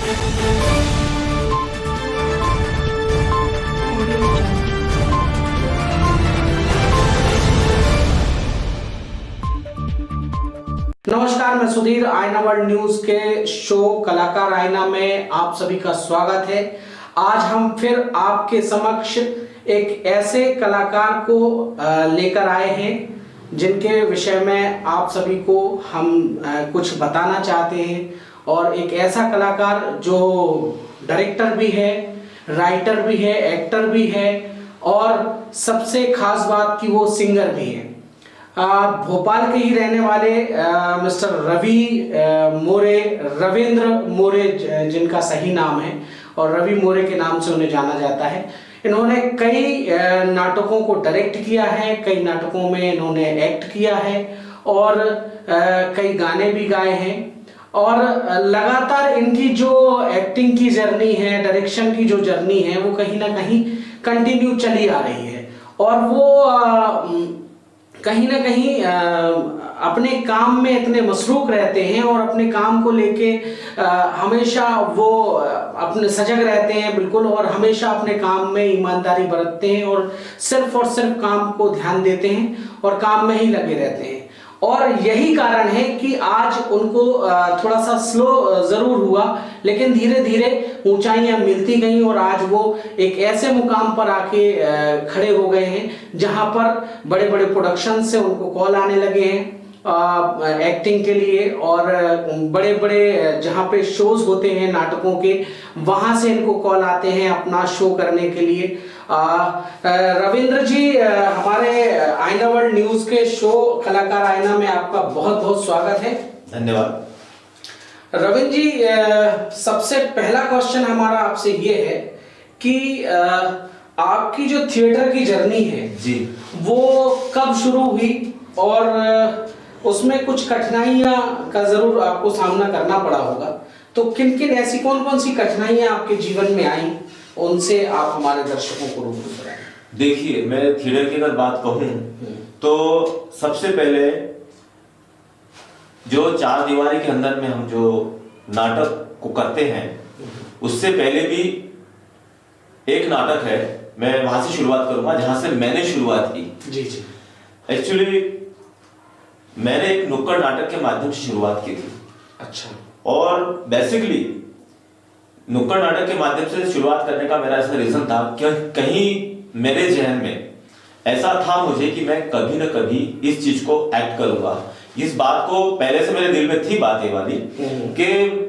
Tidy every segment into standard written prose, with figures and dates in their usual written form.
नमस्कार, मैं सुधीर। आईना वर्ल्ड न्यूज के शो कलाकार आईना में आप सभी का स्वागत है। आज हम फिर आपके समक्ष एक ऐसे कलाकार को लेकर आए हैं जिनके विषय में आप सभी को हम कुछ बताना चाहते हैं। और एक ऐसा कलाकार जो डायरेक्टर भी है, राइटर भी है, एक्टर भी है और सबसे खास बात कि वो सिंगर भी है। भोपाल के ही रहने वाले मिस्टर रविंद्र मोरे जिनका सही नाम है और रवि मोरे के नाम से उन्हें जाना जाता है। इन्होंने कई नाटकों को डायरेक्ट किया है, कई नाटकों में इन्होंने एक्ट किया है और कई गाने भी गाए हैं। और लगातार इनकी जो एक्टिंग की जर्नी है, डायरेक्शन की जो जर्नी है, वो कहीं ना कहीं कंटिन्यू चली आ रही है। और वो कहीं ना कहीं अपने काम में इतने मसरूफ रहते हैं और अपने काम को लेके हमेशा वो अपने सजग रहते हैं बिल्कुल, और हमेशा अपने काम में ईमानदारी बरतते हैं और सिर्फ काम को ध्यान देते हैं और काम में ही लगे रहते हैं। और यही कारण है कि आज उनको थोड़ा सा स्लो जरूर हुआ, लेकिन धीरे धीरे ऊंचाइयां मिलती गईं और आज वो एक ऐसे मुकाम पर आके खड़े हो गए हैं जहां पर बड़े बड़े प्रोडक्शन से उनको कॉल आने लगे हैं एक्टिंग के लिए। और बड़े बड़े जहां पे शोज होते हैं नाटकों के, वहां से इनको कॉल आते हैं अपना शो करने के लिए। रविंद्र जी, हमारे आईना वर्ल्ड न्यूज के शो कलाकार आईना में आपका बहुत बहुत स्वागत है। धन्यवाद। रविंद्र जी, सबसे पहला क्वेश्चन हमारा आपसे ये है कि आपकी जो थिएटर की जर्नी है जी, वो कब शुरू हुई और उसमें कुछ कठिनाइयां का जरूर आपको सामना करना पड़ा होगा। तो किन किन ऐसी कौन कौन सी कठिनाइयां आपके जीवन में आई, उनसे आप हमारे दर्शकों को रूबरू कराएं। देखिए, मैं थिएटर की अगर बात कहूं तो सबसे पहले जो चार दीवारी के अंदर में हम जो नाटक को करते हैं, उससे पहले भी एक नाटक है, मैं वहां से शुरुआत करूंगा जहां से मैंने शुरुआत की। जी जी। एक्चुअली मैंने एक नुक्कड़ नाटक के माध्यम से शुरुआत की थी। अच्छा। और बेसिकली नुक्कड़ नाटक के माध्यम से शुरुआत करने का मेरा ऐसा रीजन था कि कहीं मेरे जहन में ऐसा था मुझे कि मैं कभी ना कभी इस चीज को एक्ट करूंगा। इस बात को पहले से मेरे दिल में थी बात ये वाली कि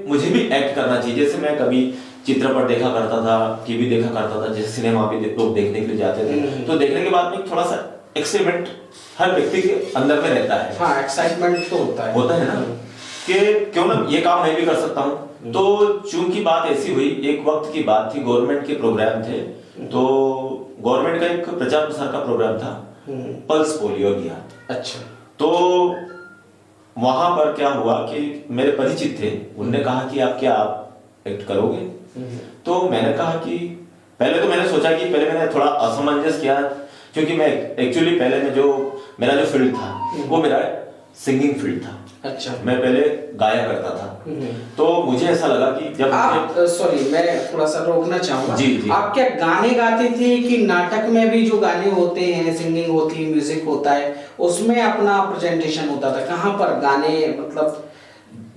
मुझे भी एक्ट करना चाहिए। जैसे मैं कभी चित्रपट देखा करता था, टीवी देखा करता था, जैसे सिनेमा भी लोग देखने के लिए जाते थे, तो देखने के बाद में थोड़ा सा एक्साइटमेंट हर व्यक्ति के अंदर में रहता है। हाँ, एक्साइटमेंट तो होता है ना कि क्यों ना ये काम मैं भी कर सकता हूँ। तो चूंकि बात ऐसी हुई, एक वक्त की बात थी, गवर्नमेंट के प्रोग्राम थे, तो गवर्नमेंट का एक प्रचार प्रसार का प्रोग्राम था, पल्स पोलियो अभियान। अच्छा। तो वहां पर क्या हुआ कि मेरे परिचित थे, उन्होंने कहा कि आप क्या एक्ट करोगे? तो मैंने कहा कि पहले तो मैंने सोचा कि पहले मैंने थोड़ा असमंजस किया, क्योंकि मैं एक्चुअली पहले में जो मेरा जो फील्ड था वो मेरा सिंगिंग फील्ड था। अच्छा। मैं पहले गाया करता था। तो मुझे ऐसा लगा कि जब आप सॉरी, मैं थोड़ा सा रोकना चाहूंगा। जी जी। आप क्या गाने गाते थे कि नाटक में भी जो गाने होते हैं, सिंगिंग होती है, म्यूजिक होता है, उसमें अपना प्रेजेंटेशन होता था? कहाँ पर गाने, मतलब?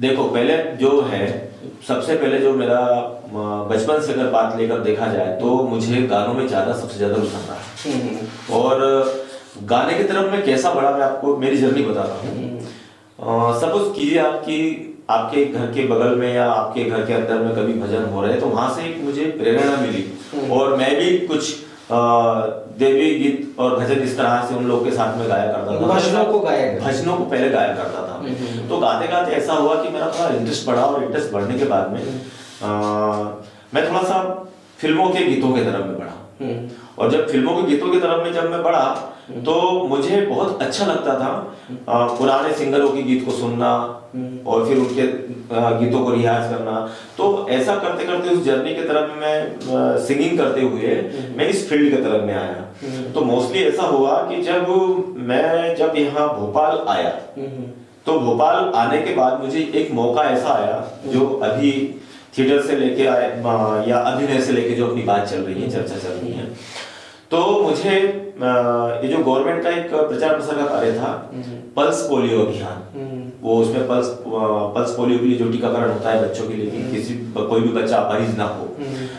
देखो, पहले जो है, सबसे पहले जो मेरा बचपन से अगर बात लेकर देखा जाए तो मुझे गानों में सबसे ज्यादा रुझान रहा। और गाने की तरफ मैं कैसा बढ़ा, मैं आपको मेरी जर्नी बताता हूँ। सपोज कीजिए आपके घर के बगल में या आपके घर के अंदर में कभी भजन हो रहे हैं, तो वहां से एक मुझे प्रेरणा मिली और मैं भी कुछ देवी गीत और भजन इस तरह से उन लोग के साथ में गाया करता था। भजनों को पहले गाया करता था। तो गाते गाते ऐसा हुआ कि मेरा थोड़ा इंटरेस्ट बढ़ा, और इंटरेस्ट बढ़ने के बाद में मैं थोड़ा सा फिल्मों के गीतों की तरफ में बढ़ा। और जब फिल्मों के गीतों की तरफ में जब मैं बढ़ा तो मुझे बहुत अच्छा लगता था पुराने सिंगरों के गीत को सुनना और फिर उनके गीतों को रियाज करना। तो ऐसा करते करते उस जर्नी की तरफ मैं सिंगिंग करते हुए मैं इस फील्ड की तरफ में आया। तो मोस्टली ऐसा हुआ कि जब यहाँ भोपाल आया, तो भोपाल आने के बाद मुझे एक मौका ऐसा आया जो अभी थिएटर से लेके या अभिनय से लेके जो अपनी बात चल रही है, चर्चा चल रही है, तो मुझे ये जो गवर्नमेंट का एक प्रचार प्रसार का कार्य था, पल्स पोलियो अभियान, वो उसमें पल्स पोलियो के लिए जो टीकाकरण होता है बच्चों के लिए कि कोई भी बच्चा अपरिज ना हो,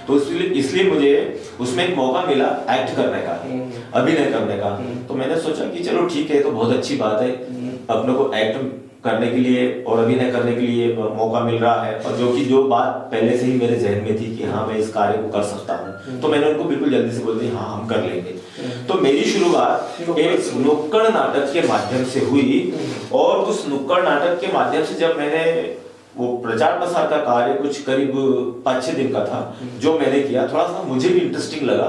तो इसलिए मुझे उसमें एक मौका मिला एक्ट करने का, अभिनय करने का। तो मैंने सोचा कि चलो ठीक है, तो बहुत अच्छी बात है, अपने को एक्ट करने के लिए और अभिनय करने के लिए मौका मिल रहा है, और जो बात पहले से ही मेरे जहन में थी कि हाँ मैं इस कार्य को कर सकता हूँ, तो मैंने उनको बिल्कुल जल्दी से बोल दिया हाँ हम कर लेंगे। तो मेरी शुरुआत एक नुक्कड़ नाटक के माध्यम से हुई, और उस नुक्कड़ नाटक के माध्यम से जब मैंने वो प्रचार प्रसार का कार्य कुछ करीब 5-6 दिन का था जो मैंने किया, थोड़ा सा मुझे भी इंटरेस्टिंग लगा,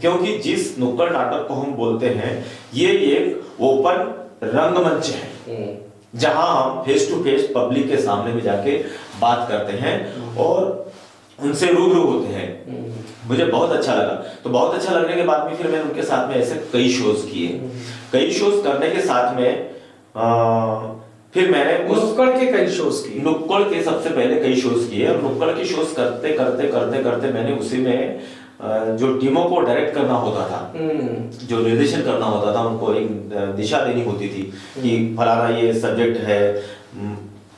क्योंकि जिस नुक्कड़ नाटक को हम बोलते हैं ये एक ओपन रंगमंच है जहां हम फेस टू फेस पब्लिक के सामने में जाके बात करते हैं और उनसे रूबरू होते हैं। मुझे बहुत अच्छा लगा। तो बहुत अच्छा लगने के बाद में फिर मैंने उनके साथ में ऐसे कई शोज किए। कई शोज करने के साथ में फिर मैंने नुक्कड़ के कई शोज किए। नुक्कड़ के सबसे पहले कई शोज किए, और नुक्कड़ के शोज करते करते करते करते मैंने उसी में जो टीमों को डायरेक्ट करना होता था, जो निर्देशन करना होता था, उनको एक दिशा देनी होती थी कि फलाना ये सब्जेक्ट है।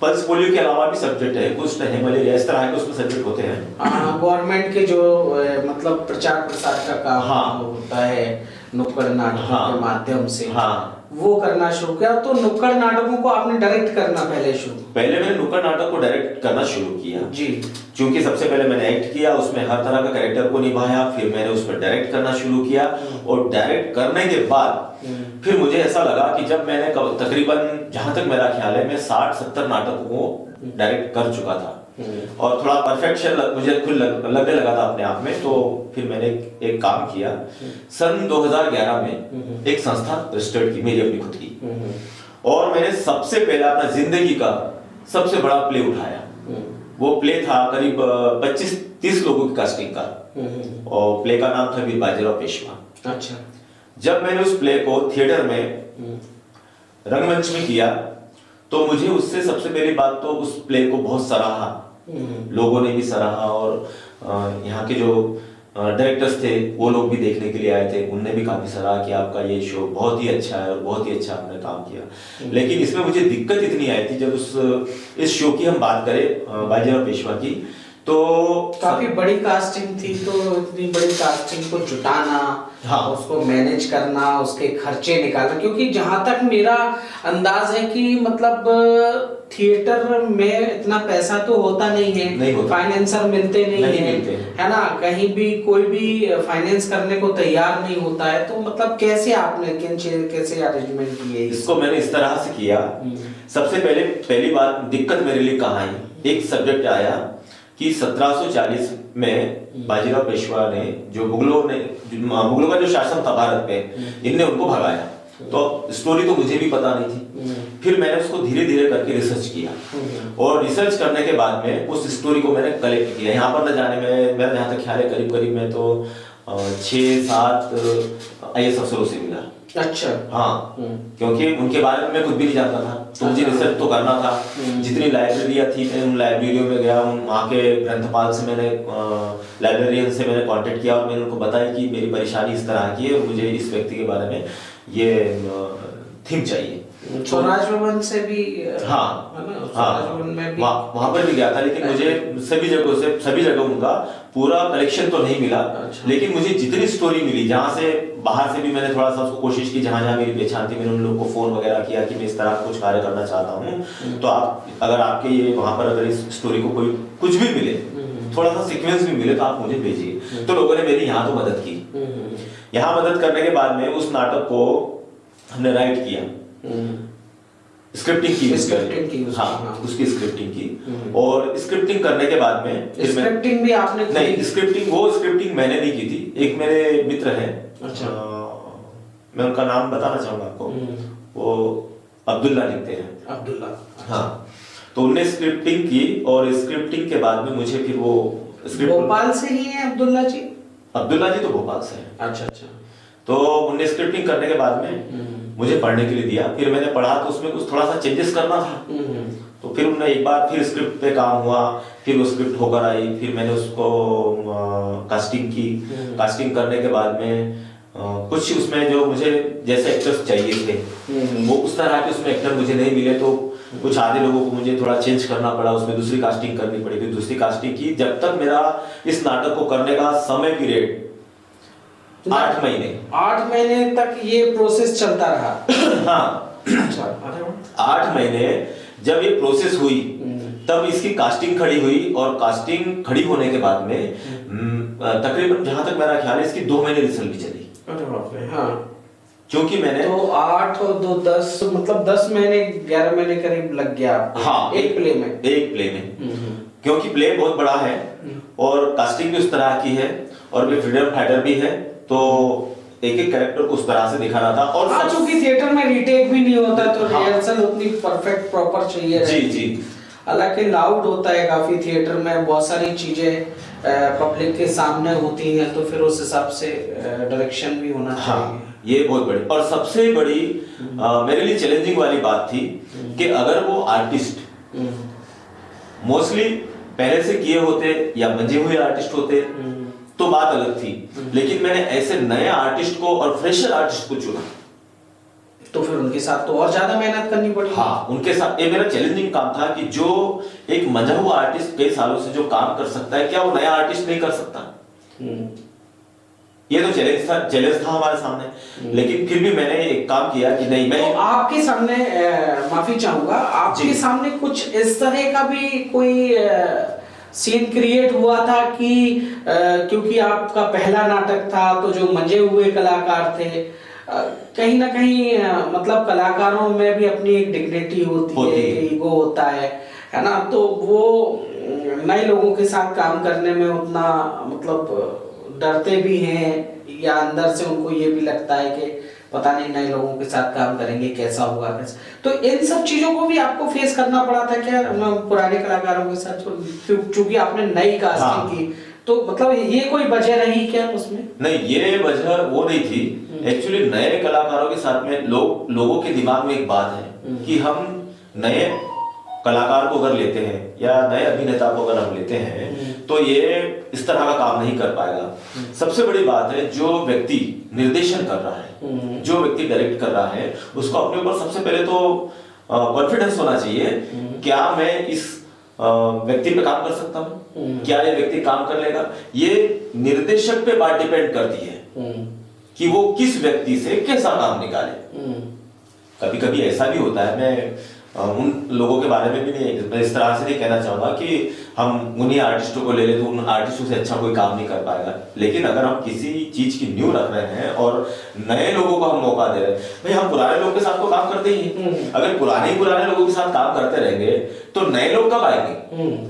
पल्स पोलियो के अलावा भी सब्जेक्ट है, कुछ है मलेरिया, इस तरह के उसमें सब्जेक्ट होते हैं। गवर्नमेंट के जो मतलब प्रचार प्रसार का काम होता है नुक्कड़ नाटक के माध्यम से, वो करना शुरू किया। तो नुक्कड़ नाटकों को आपने डायरेक्ट करना पहले मैंने नुक्कड़ नाटक को डायरेक्ट करना शुरू किया जी, क्योंकि सबसे पहले मैंने एक्ट किया, उसमें हर तरह का कैरेक्टर को निभाया, फिर मैंने उस पर डायरेक्ट करना शुरू किया, और डायरेक्ट करने के बाद फिर मुझे ऐसा लगा कि जब मैंने तकरीबन, जहां तक मेरा ख्याल है, मैं 60-70 नाटकों को डायरेक्ट कर चुका था, और थोड़ा परफेक्शन मुझे खुद लगने लगा था अपने आप में। तो फिर मैंने एक काम किया, सन 2011 में एक संस्था रजिस्टर्ड की, मेरी अपनी खुद की, और मैंने सबसे पहला अपना जिंदगी का सबसे बड़ा प्ले उठाया। वो प्ले था करीब 25-30 लोगों की कास्टिंग का, और प्ले का नाम था वीर बाजीराव पेशवा। अच्छा। जब मैंने उस प्ले को थिएटर में रंगमंच में किया, तो मुझे उससे सबसे पहली बात तो उस प्ले को बहुत सराहा, लोगों ने भी सराहा, और यहाँ के जो डायरेक्टर्स थे वो लोग भी देखने के लिए आए थे, उनने भी काफी सराहा कि आपका ये शो बहुत ही अच्छा है और बहुत ही अच्छा आपने काम किया। लेकिन इसमें मुझे दिक्कत इतनी आई थी, जब इस शो की हम बात करें बाजीराव पेशवा की, तो काफी बड़ी कास्टिंग थी, तो इतनी बड़ी कास्टिंग को जुटाना, उसको मैनेज करना, उसके खर्चे निकालना, क्योंकि जहां तक मेरा अंदाज है कि मतलब थिएटर में इतना पैसा तो होता नहीं है, फाइनेंसर मिलते नहीं है ना, कहीं भी कोई भी फाइनेंस करने को तैयार नहीं होता है। तो मतलब कैसे आपने कैसे अरेंजमेंट किए? इसको मैंने इस तरह से किया। सबसे पहली बात दिक्कत मेरे लिए कहाँ आई, एक सब्जेक्ट आया कि 1740 में बाजीराव पेशवा ने, जो मुगलों का जो शासन था भारत पे, इनने उनको भगाया। तो स्टोरी तो मुझे भी पता नहीं थी। फिर मैंने उसको धीरे धीरे करके रिसर्च किया, और रिसर्च करने के बाद में उस स्टोरी को मैंने कलेक्ट किया। यहाँ पर न जाने में मेरा जहाँ तक ख्याल है करीब मैं तो 6-7 IAS अफसरों से मिला। अच्छा। हाँ, क्योंकि उनके बारे में मैं कुछ भी नहीं जानता था, तो मुझे रिसर्च तो करना था। जितनी लाइब्रेरियाँ थी, मैं उन लाइब्रेरियों में गया, वहाँ के ग्रंथपाल से मैंने, लाइब्रेरियन से मैंने कांटेक्ट किया, और मैंने उनको बताया कि मेरी परेशानी इस तरह की है और मुझे इस व्यक्ति के बारे में ये थीम चाहिए। स्वराज भवन से भी, हाँ, वहाँ पर भी गया था, लेकिन मुझे सभी जगह उनका पूरा कलेक्शन तो नहीं मिला। अच्छा। लेकिन मुझे जितनी स्टोरी मिली, जहाँ से बाहर से भी मैंने थोड़ा सा उसको कोशिश की, जहाँ मेरी पहचान थी, मैंने उन लोगों को फोन वगैरह किया कि मैं इस तरह कुछ कार्य करना चाहता हूँ, तो आप अगर आपके ये वहाँ पर अगर इस स्टोरी को कोई कुछ भी मिले, थोड़ा सा सीक्वेंस भी मिले, तो आप मुझे भेजिए। तो लोगों ने मेरी यहाँ तो मदद की। यहाँ मदद करने के बाद में उस नाटक को हमने राइट किया, स्क्रिप्टिंग की, हाँ, उसकी स्क्रिप्टिंग की। और स्क्रिप्टिंग करने के बाद में स्क्रिप्टिंग भी आपने नहीं, स्क्रिप्टिंग मैंने नहीं की थी, एक मेरे मित्र हैं। अच्छा। मैं उनका नाम बताना चाहूंगा आपको, वो अब्दुल्ला लिखते हैं। अब्दुल्ला। हाँ, तो उनने स्क्रिप्टिंग की, और स्क्रिप्टिंग के बाद में मुझे फिर वो भोपाल से ही है अब्दुल्ला जी? अब्दुल्ला जी तो भोपाल से हैं। अच्छा अच्छा। तो उनने स्क्रिप्टिंग करने के बाद में मुझे पढ़ने के लिए दिया। फिर मैंने पढ़ा, तो उसमें कुछ थोड़ा सा चेंजेस करना था, तो फिर उन्होंने एक बार फिर स्क्रिप्ट पे काम हुआ, फिर वो स्क्रिप्ट होकर आई, फिर मैंने उसको कास्टिंग की। कास्टिंग करने के बाद में कुछ उसमें जो मुझे जैसे एक्टर्स चाहिए थे वो उस तरह के उसमें एक्टर मुझे नहीं मिले, तो कुछ आधे लोगों को मुझे थोड़ा चेंज करना पड़ा, उसमें दूसरी कास्टिंग करनी पड़ी। फिर दूसरी कास्टिंग की, जब तक मेरा इस नाटक को करने का समय पीरियड 8 महीने। 8 महीने तक ये प्रोसेस चलता रहा? हाँ, अच्छा, 8 महीने जब ये प्रोसेस हुई तब इसकी कास्टिंग खड़ी हुई, और कास्टिंग खड़ी होने के बाद में तकरीबन जहां तक मेरा ख्याल है इसकी 2 महीने रिहर्सल भी चली। अरे बाप रे। हाँ, क्योंकि मैंने तो 8 और 2 10 मतलब 10 महीने 11 महीने करीब लग गया आपको। हाँ, एक प्ले में। एक प्ले में, क्योंकि प्ले बहुत बड़ा है और कास्टिंग भी उस तरह की है और भी फ्रीडम फाइटर भी है, तो एक एक कैरेक्टर को उस तरह से दिखाना था। और हाँ, चूंकि थिएटर में रीटेक भी नहीं होता तो हाँ, रिहर्सल उतनी परफेक्ट प्रॉपर चाहिए। जी जी। हालांकि लाउड होता है काफी थिएटर में, बहुत सारी चीजें पब्लिक के सामने होती हैं, तो फिर उस हिसाब से डायरेक्शन भी होना चाहिए। हाँ, ये बहुत बड़ी और सबसे बड़ी मेरे लिए चैलेंजिंग वाली बात थी कि अगर वो आर्टिस्ट मोस्टली पहले से किए होते या मंजे हुए आर्टिस्ट होते तो बात अलग थी, लेकिन मैंने ऐसे नए आर्टिस्ट को और फ्रेशर आर्टिस्ट को चुना, तो फिर उनके साथ तो और ज्यादा मेहनत करनी पड़ी। हाँ, उनके साथ ये मेरा चैलेंजिंग काम था कि जो एक मंझा हुआ आर्टिस्ट कई सालों से जो काम कर सकता है, क्या वो नया आर्टिस्ट नहीं कर सकता? ये तो चैलेंज था हमारे सामने। लेकिन फिर भी मैंने एक काम किया कि नहीं, मैं तो आपके सामने माफी चाहूंगा, आपके सामने कुछ इस तरह का भी कोई सीन क्रिएट हुआ था कि क्योंकि आपका पहला नाटक था तो जो मंजे हुए कलाकार थे, कहीं ना कहीं मतलब कलाकारों में भी अपनी एक डिग्निटी होती है, ईगो होता है ना, तो वो नए लोगों के साथ काम करने में उतना मतलब डरते भी हैं, या अंदर से उनको ये भी लगता है कि पता नहीं नए लोगों के साथ काम करेंगे कैसा होगा कैसा, तो इन सब चीजों को भी आपको फेस करना पड़ा था क्या पुराने कलाकारों के साथ, क्योंकि आपने नई कास्टिंग की, तो मतलब ये कोई वजह रही क्या उसमें? नहीं, ये वजह वो नहीं थी। एक्चुअली नए कलाकारों के साथ में लोगों के दिमाग में एक बात है कि हम नए कलाकार को अगर लेते हैं या नए अभिनेता को अगर हम लेते हैं तो ये इस तरह का काम नहीं कर पाएगा। सबसे बड़ी बात है, जो व्यक्ति निर्देशन कर रहा है, जो व्यक्ति डायरेक्ट कर रहा है, उसको अपने ऊपर सबसे पहले तो कॉन्फिडेंस होना चाहिए, क्या मैं इस व्यक्ति पे काम कर सकता हूँ, क्या ये व्यक्ति काम कर लेगा। ये निर्देशक पे बात डिपेंड करती है कि वो किस व्यक्ति से कैसा काम निकाले। कभी कभी ऐसा भी होता है, मैं उन लोगों के बारे में भी नहीं इस तरह से नहीं कहना चाहूंगा कि हम उन्हीं आर्टिस्टों को ले ले तो उन आर्टिस्टों से अच्छा कोई काम नहीं कर पाएगा, लेकिन अगर हम किसी चीज की न्यू रख रहे हैं और नए लोगों को हम मौका दे रहे हैं, भाई हम पुराने लोगों के साथ तो काम करते ही हैं, अगर पुराने लोगों के साथ काम करते रहेंगे तो नए लोग कब आएंगे?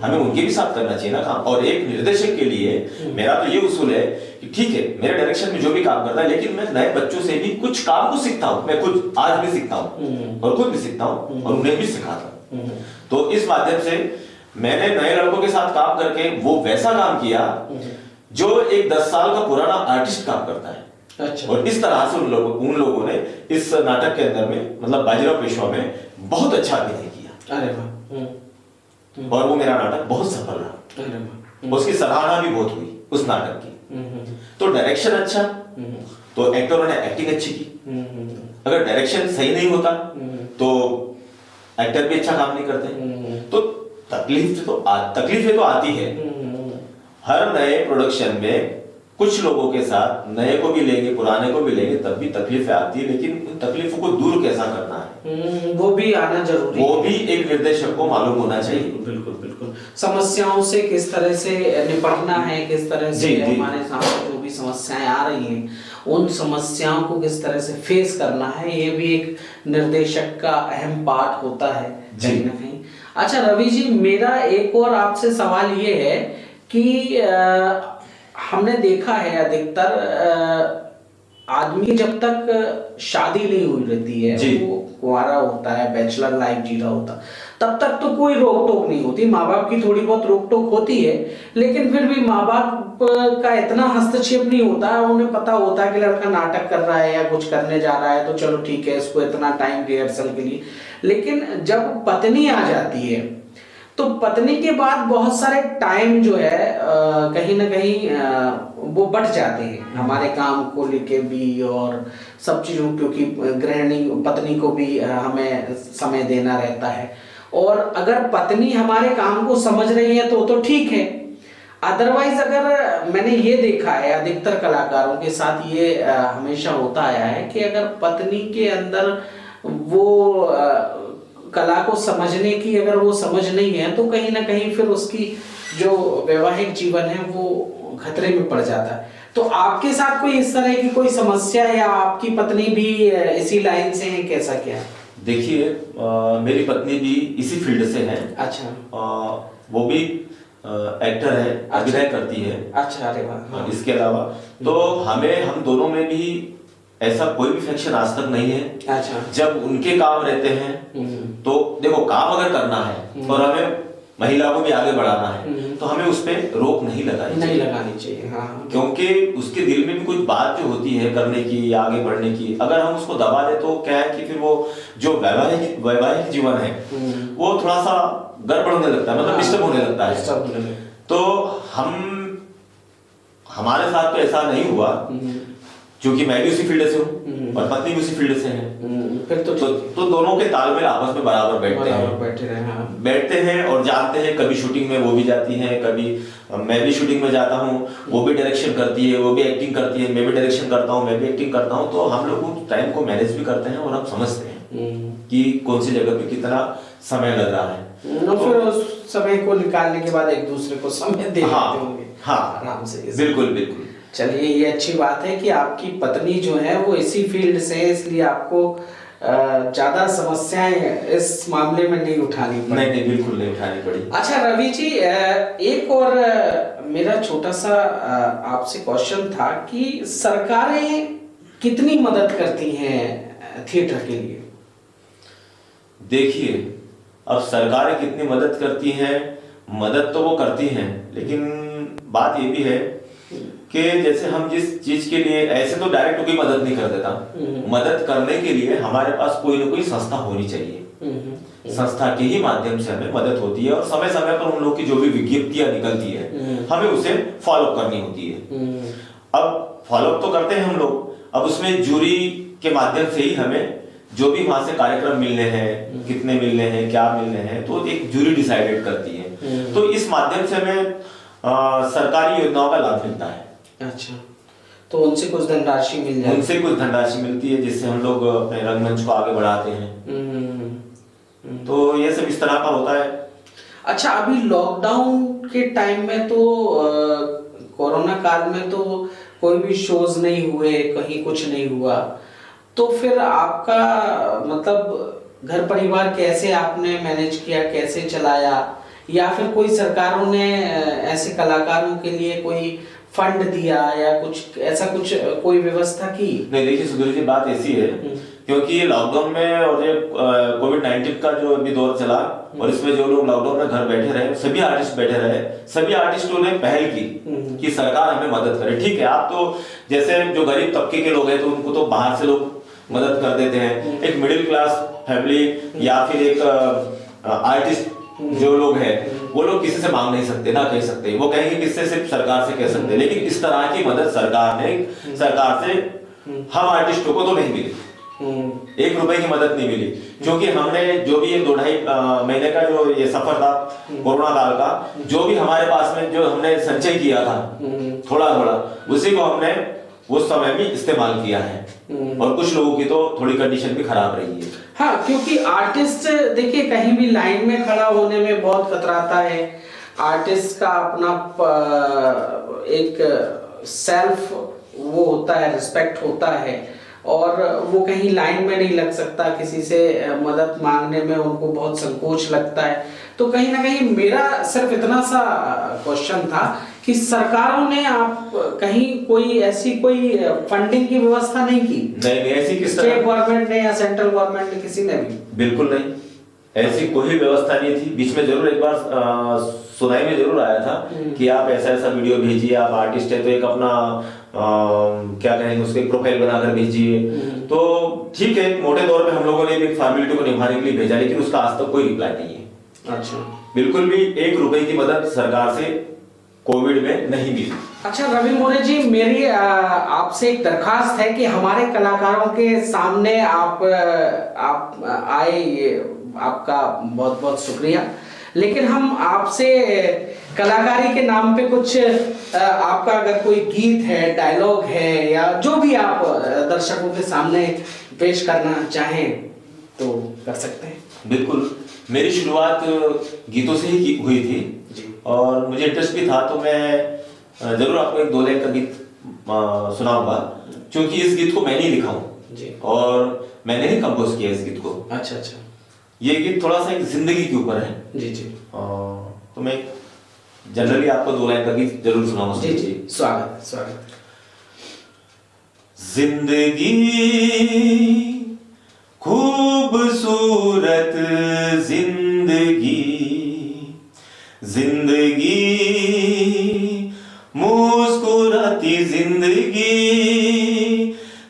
हमें उनके भी साथ करना चाहिए ना काम। और एक निर्देशक के लिए मेरा तो ये उसूल है कि ठीक है, मेरे डायरेक्शन में जो भी काम करता है, लेकिन मैं नए बच्चों से भी कुछ काम को सीखता हूँ। मैं खुद आज भी सीखता हूँ और खुद भी सीखता हूँ और उन्हें भी सिखाता हूँ। तो इस माध्यम से मैंने नए लड़कों के साथ काम करके वो वैसा काम किया जो एक 10 साल का पुराना आर्टिस्ट काम करता है। अच्छा। और इस तरह से उन लोगों ने इस नाटक के अंदर में मतलब बाजीराव पेशवा में बहुत अच्छा अभिनय किया। अरे वाह। और वो मेरा नाटक बहुत सफल रहा, उसकी सराहना भी बहुत हुई उस नाटक की। तो डायरेक्शन अच्छा, तो एक्टरों ने एक्टिंग अच्छी की। अगर डायरेक्शन सही नहीं होता तो एक्टर भी अच्छा काम नहीं करते। तो तकलीफें तो आती है। हर नए प्रोडक्शन में कुछ लोगों के साथ नए को भी लेंगे, पुराने को भी लेंगे, तब भी तकलीफें आती है, लेकिन उन तकलीफों को दूर कैसा करना है वो भी आना जरूरी है। वो भी एक निर्देशक को मालूम होना चाहिए। बिल्कुल बिल्कुल। समस्याओं से किस तरह से निपटना है, किस तरह से हमारे सामने जो भी समस्याएं आ रही हैं उन समस्याओं को किस तरह से फेस करना है, ये भी एक निर्देशक का अहम पार्ट होता है कहीं ना कहीं। अच्छा रवि जी, मेरा एक और आपसे सवाल ये है कि हमने देखा है अधिकतर आदमी जब तक शादी नहीं हुई रहती है, जी। वो कुंवारा होता है, बैचलर लाइफ जी रहा होता, तब तक तो कोई रोक टोक नहीं होती। माँ बाप की थोड़ी बहुत रोक टोक होती है, लेकिन फिर भी माँ बाप का इतना हस्तक्षेप नहीं होता। उन्हें पता होता है कि लड़का नाटक कर रहा है या कुछ करने जा रहा है, तो चलो ठीक है, इसको इतना टाइम रिहर्सल के लिए। लेकिन जब पत्नी आ जाती है, तो पत्नी के बाद बहुत सारे टाइम जो है कहीं ना कहीं वो बढ़ जाते हैं हमारे काम को लेके भी, और सब चीज़ों, क्योंकि गृहिणी पत्नी को भी हमें समय देना रहता है। और अगर पत्नी हमारे काम को समझ रही है तो ठीक है। अदरवाइज अगर मैंने ये देखा है अधिकतर कलाकारों के साथ, ये हमेशा होता आया है कि अगर पत्नी के अंदर वो कला को समझने की अगर वो समझ नहीं है, तो कहीं ना कहीं फिर उसकी जो वैवाहिक जीवन है वो खतरे में पड़ जाता है। तो आपके साथ कोई इस तरह की कोई समस्या, या आपकी पत्नी भी इसी लाइन से है, कैसा क्या? देखिए, मेरी पत्नी भी इसी फील्ड से है। अच्छा। वो भी एक्टर है, अभिनय करती है। अच्छा, अरे वाह। इसके अलावा तो हम दोनों में भी ऐसा कोई भी फ्रिक्शन आज तक नहीं है। अच्छा। जब उनके काम रहते हैं तो देखो, काम अगर करना है और हमें महिला को भी आगे बढ़ाना है, तो हमें उस पर रोक नहीं लगानी चाहिए। हाँ। क्योंकि उसके दिल में भी कुछ बात जो होती है करने की या आगे बढ़ने की, अगर हम उसको दबा दे तो क्या है कि फिर वो जो वैवाहिक जीवन है वो थोड़ा सा गड़बड़ होने लगता है, मतलब डिस्टर्ब होने लगता है। तो हमारे साथ तो ऐसा नहीं हुआ, क्योंकि मैं भी उसी फील्ड से हूँ और पत्नी भी उसी फील्ड से है। फिर तो दोनों के तालमेल आपस में बराबर बैठते हैं और जानते हैं। कभी शूटिंग में वो भी जाती हैं, कभी मैं भी शूटिंग में जाता हूँ, वो भी डायरेक्शन करती है, वो भी एक्टिंग करती है, मैं भी डायरेक्शन करता हूँ, मैं भी एक्टिंग करता हूँ। तो हम लोग उस टाइम को मैनेज भी करते हैं और हम समझते हैं कि कौन सी जगह पे कितना समय लग रहा है। तो फिर उस समय को निकालने के बाद एक दूसरे को समय दे देते होंगे। हाँ, आराम से। बिल्कुल। चलिए, ये अच्छी बात है कि आपकी पत्नी जो है वो इसी फील्ड से है, इसलिए आपको ज्यादा समस्याएं इस मामले में नहीं उठानी पड़ी। नहीं, बिल्कुल नहीं उठानी पड़ी। अच्छा रवि जी, एक और मेरा छोटा सा आपसे क्वेश्चन था कि सरकारें कितनी मदद करती हैं थिएटर के लिए? देखिए, अब सरकारें कितनी मदद करती हैं, मदद तो वो करती हैं, लेकिन बात ये भी है कि जैसे हम जिस चीज के लिए, ऐसे तो डायरेक्ट कोई मदद नहीं कर देता। मदद करने के लिए हमारे पास कोई ना कोई संस्था होनी चाहिए। संस्था के ही माध्यम से हमें मदद होती है और समय समय पर उन लोग की जो भी विज्ञप्तियां निकलती है हमें उसे फॉलो करनी होती है। अब फॉलो तो करते हैं हम लोग, अब उसमें जूरी के माध्यम से ही हमें जो भी वहां से कार्यक्रम मिलने हैं, कितने मिलने हैं, क्या मिलने हैं, तो एक जूरी डिसाइडेड करती है। तो इस माध्यम से हमें सरकारी योजनाओं का लाभ मिलता है। अच्छा, तो उनसे कुछ धनराशि मिल जाती है? उनसे कुछ धनराशि मिलती है, जिससे हम लोग अपने रंगमंच को आगे बढ़ाते हैं। तो ये सब इस तरह का होता है। अच्छा, अभी लॉकडाउन के टाइम में तो कोरोना काल में तो कोई भी शोज नहीं हुए, कहीं कुछ नहीं हुआ, तो फिर आपका मतलब घर परिवार कैसे आपने मैनेज किया, कैसे चलाया? या फिर कोई सरकारों ने ऐसे कलाकारों के लिए कोई फंड दिया या कुछ ऐसा, कुछ कोई व्यवस्था की? नहीं, देखिए सुधीर जी, बात ऐसी है क्योंकि लॉकडाउन में और ये कोविड-19 का जो अभी दौर चला और इसमें जो लोग लॉकडाउन में घर बैठे रहे, सभी आर्टिस्ट बैठे रहे, सभी आर्टिस्टों ने पहल की कि सरकार हमें मदद करे। ठीक है, आप तो जैसे जो गरीब तबके के लोग हैं तो उनको तो बाहर से लोग मदद कर देते हैं। एक मिडिल क्लास फैमिली या फिर एक आर्टिस्ट जो लोग हैं, वो लोग किसी से मांग नहीं सकते, ना कह सकते, वो कहेंगे किससे, सिर्फ सरकार से कह सकते। लेकिन इस तरह की मदद सरकार से हम आर्टिस्टों को तो नहीं मिली, 1 रुपए की मदद नहीं मिली, क्योंकि हमने जो भी 2-2.5 महीने का जो ये सफर था कोरोना काल का, जो भी हमारे पास में जो हमने संचय किया था थोड़ा उसी को हमने उस समय भी इस्तेमाल किया है। और कुछ लोगों की तो थोड़ी कंडीशन भी खराब रही है। हाँ, क्योंकि आर्टिस्ट देखिए कहीं भी लाइन में खड़ा होने में बहुत कतराता है। आर्टिस्ट का अपना एक सेल्फ वो होता है, रिस्पेक्ट होता है, और वो कहीं लाइन में नहीं लग सकता, किसी से मदद मांगने में उनको बहुत संकोच लगता है। तो कहीं ना कहीं मेरा सिर्फ इतना सा क्वेश्चन था कि सरकारों ने आप कहीं कोई ऐसी कोई फंडिंग की व्यवस्था नहीं की? नहीं, ऐसी किस स्टेट तरह? गवर्नमेंट ने या सेंट्रल गवर्नमेंट ने, किसी ने भी? बिल्कुल नहीं, ऐसी कोई व्यवस्था नहीं थी। बीच में जरूर एक बार सुनाई में जरूर आया था कि आप ऐसा ऐसा वीडियो भेजिए, आप आर्टिस्ट है तो एक अपना क्या कहेंगे उसके प्रोफाइल बनाकर भेजिए। तो ठीक है, मोटे तौर पे हम लोगों ने एक फॉर्मेलिटी को निभाने के लिए भेजा, लेकिन उसका आज तक कोई रिप्लाई नहीं है। अच्छा, बिल्कुल भी 1 रुपए की मदद सरकार से कोविड में नहीं मिली। अच्छा रवि मोरे जी, मेरी आपसे एक दरखास्त है कि हमारे कलाकारों के सामने आप आए, ये आपका बहुत बहुत शुक्रिया। लेकिन हम आपसे कलाकारी के नाम पे कुछ आपका अगर कोई गीत है, डायलॉग है, या जो भी आप दर्शकों के सामने पेश करना चाहें तो कर सकते हैं। बिल्कुल, मेरी शुरुआत गीतों से ही हुई थी जी। और मुझे इंटरेस्ट भी था, तो मैं जरूर आपको एक 2 लाइन का गीत सुनाऊंगा, क्योंकि इस गीत को मैंने ही लिखा हूँ जी, और मैंने ही कंपोज किया इस गीत को। अच्छा अच्छा, ये गीत थोड़ा सा एक जिंदगी के ऊपर है। जी जी, तो मैं जनरली आपको 2 लाइन का गीत जरूर सुनाऊंगा। जी जी, स्वागत स्वागत। जिंदगी खूबसूरत जिंदगी, जिंदगी मुस्कुराती जिंदगी,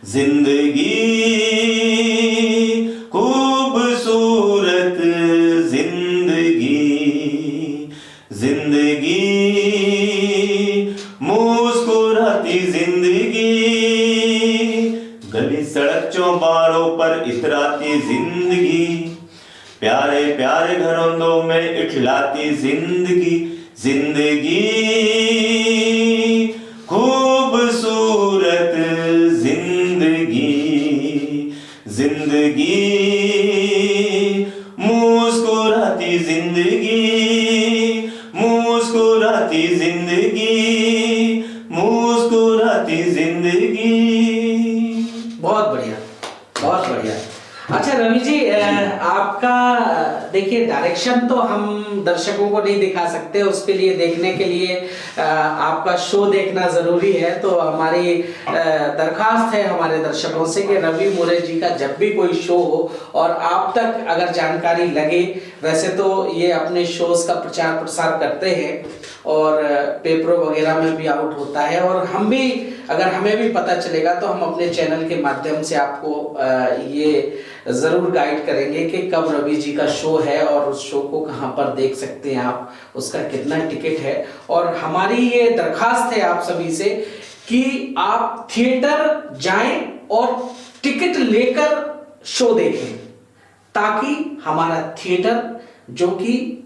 जिंदगी खूबसूरत जिंदगी, जिंदगी मुस्कुराती जिंदगी, गली सड़क चौबारों पर इतराती जिंदगी, प्यारे प्यारे घरों में इठलाती जिंदगी, जिंदगी खूबसूरत जिंदगी, जिंदगी मुस्कुराती जिंदगी, मुस्कुराती जिंदगी, मुस्कुराती जिंदगी। बहुत बढ़िया, बहुत बढ़िया। अच्छा रवि जी, आपका देखिए डायरेक्शन तो हम दर्शकों को नहीं दिखा सकते, उसके लिए देखने के लिए आपका शो देखना जरूरी है। तो हमारी दरखास्त है हमारे दर्शकों से कि रवि मोरे जी का जब भी कोई शो हो और आप तक अगर जानकारी लगे, वैसे तो ये अपने शोज का प्रचार प्रसार करते हैं और पेपरों वगैरह में भी आउट होता है, और हम भी अगर हमें भी पता चलेगा तो हम अपने चैनल के माध्यम से आपको ये जरूर गाइड करेंगे कि कब रवि जी का शो है और उस शो को कहां पर देख सकते हैं आप, उसका कितना टिकट है। और हमारी ये दरखास्त है आप सभी से कि आप थिएटर जाएं और टिकट लेकर शो देखें, ताकि हमारा थिएटर जो कि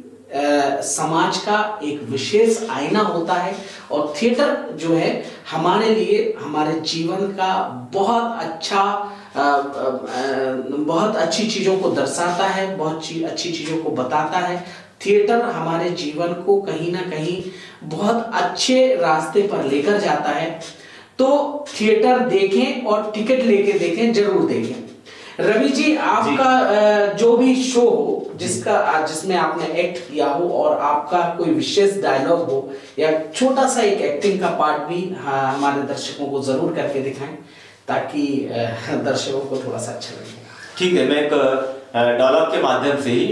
समाज का एक विशेष आईना होता है, और थिएटर जो है हमारे लिए हमारे जीवन का बहुत अच्छी चीज़ों को दर्शाता है, बहुत अच्छी चीज़ों को बताता है। थिएटर हमारे जीवन को कहीं ना कहीं बहुत अच्छे रास्ते पर लेकर जाता है। तो थिएटर देखें और टिकट लेके देखें, जरूर देखें। रवि जी, आपका जो भी शो हो जिसमें आपने एक्ट किया हो और आपका कोई विशेष डायलॉग हो या छोटा सा एक एक्टिंग का पार्ट भी हमारे दर्शकों को जरूर करके दिखाएं, ताकि दर्शकों को थोड़ा सा अच्छा लगे। ठीक है, मैं एक डायलॉग के माध्यम से ही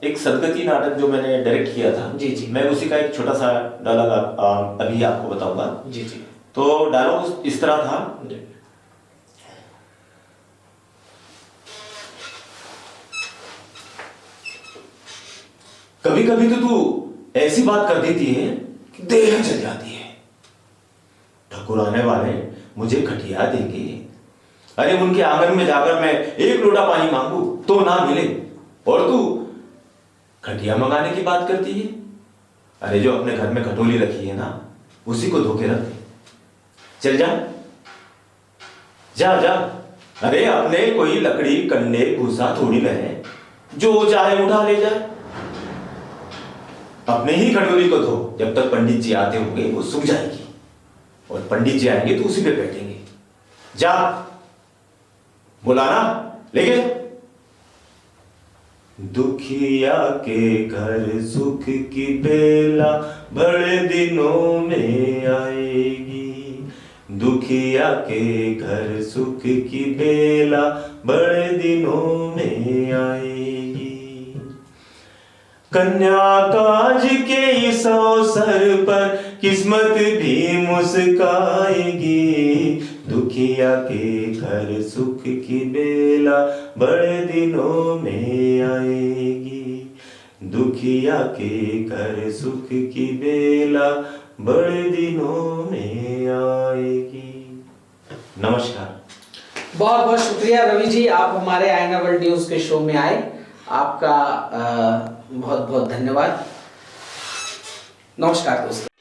एक सदगति नाटक जो मैंने डायरेक्ट किया था, जी जी, मैं उसी का एक छोटा सा डायलॉग अभी आपको बताऊंगा। जी जी। तो डायलॉग इस तरह था। कभी कभी तो तू ऐसी बात कर देती है कि देह जल जाती है। ठकुराने वाले मुझे खटिया देंगे, अरे उनके आंगन में जाकर मैं 1 लोटा पानी मांगू तो ना मिले, और तू खटिया मंगाने की बात करती है। अरे जो अपने घर में खटोली रखी है ना, उसी को धोके रख दे। चल जा जा जा। अरे अपने कोई लकड़ी कंडे भूसा थोड़ी न है, जो चाहे उठा ले जाए। अपने ही खटोली को धो, जब तक पंडित जी आते होंगे वो सूख जाएगी, और पंडित जी आएंगे तो उसी पे बैठेंगे। जा, बुलाना लेके। दुखिया के घर सुख की बेला बड़े दिनों में आएगी। दुखिया के घर सुख की बेला बड़े दिनों में आएगी। कन्या काज के इस अवसर पर किस्मत भी मुस्काएगी। दुखिया के घर सुख की बेला बड़े दिनों में आएगी। दुखिया के घर सुख की बेला बड़े दिनों में आएगी। नमस्कार। बहुत बहुत शुक्रिया रवि जी, आप हमारे आईना वर्ल्ड न्यूज के शो में आए। आपका बहुत बहुत धन्यवाद। नमस्कार दोस्तों।